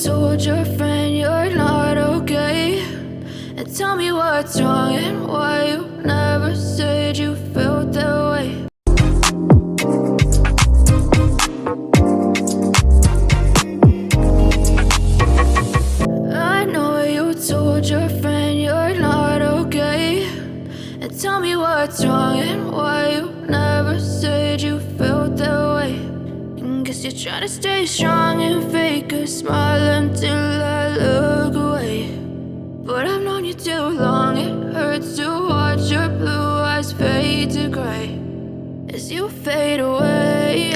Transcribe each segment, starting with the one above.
told your friend you're not okay, and tell me what's wrong and why you never said you felt that way. I know you told your friend you're not okay, and tell me what's wrong and why you never said you felt that way. Guess you're trying to stay strong and fake a smile until I look away. But I've known you too long, it hurts to watch your blue eyes fade to gray as you fade away,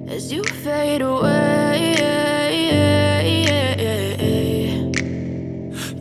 as you fade away.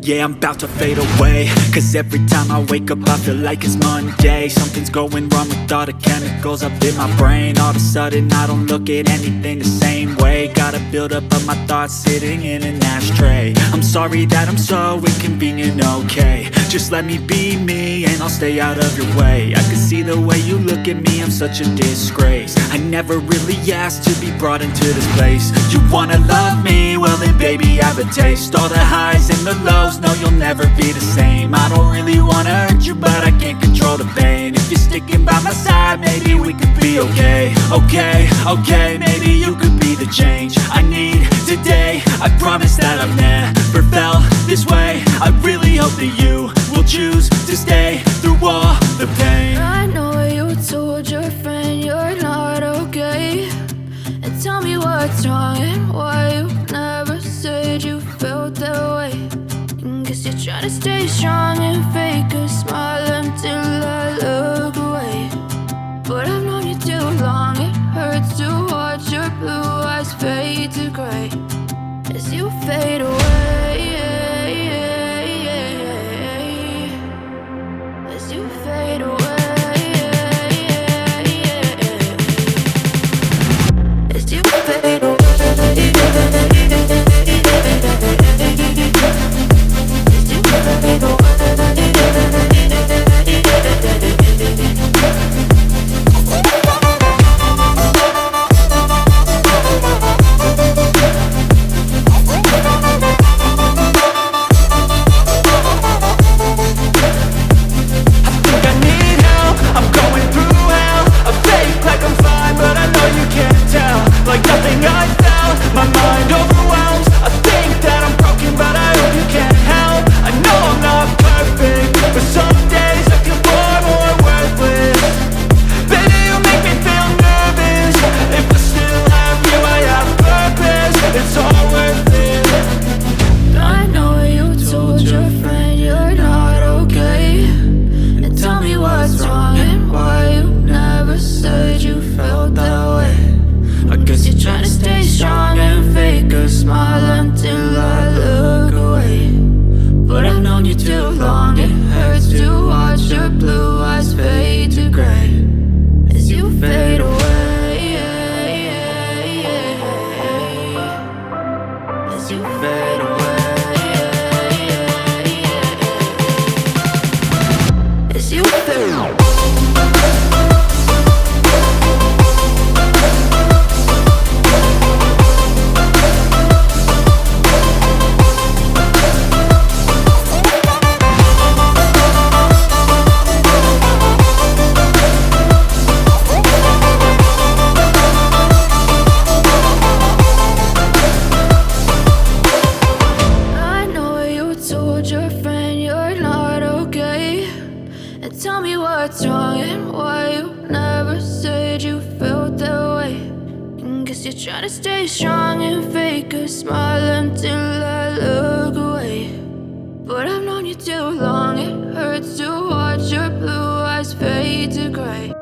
Yeah, I'm about to fade away, cause every time I wake up I feel like it's Monday. Something's going wrong with all the chemicals up in my brain. All of a sudden I don't look at anything the same way. Gotta build up of my thoughts sitting in an ashtray. I'm sorry that I'm so inconvenient, okay. Just let me be me and I'll stay out of your way. I can see the way you look at me, I'm such a disgrace. I never really asked to be brought into this place. You wanna love me? Well then baby have a taste. All the highs and the lows, no you'll never be the same. I don't really wanna hurt you but I can't control the pain. If you're sticking by my side, maybe we could be okay. Okay, maybe you could be the change I need today. I promise that I've never felt this way. I really hope that you will choose to stay through all the pain. I know you told your friend you're not okay, and tell me what's wrong and why you never said you felt that way. Guess you're trying to stay strong and fake a smile until I look away. But I've known you too long, it hurts to watch your blue eyes fade to gray as you fade away, as you fade away, as you fade away. Tell me what's wrong and why you never said you felt that way. Guess you're trying to stay strong and fake a smile until I look away. But I've known you too long, it hurts to watch your blue eyes fade to gray.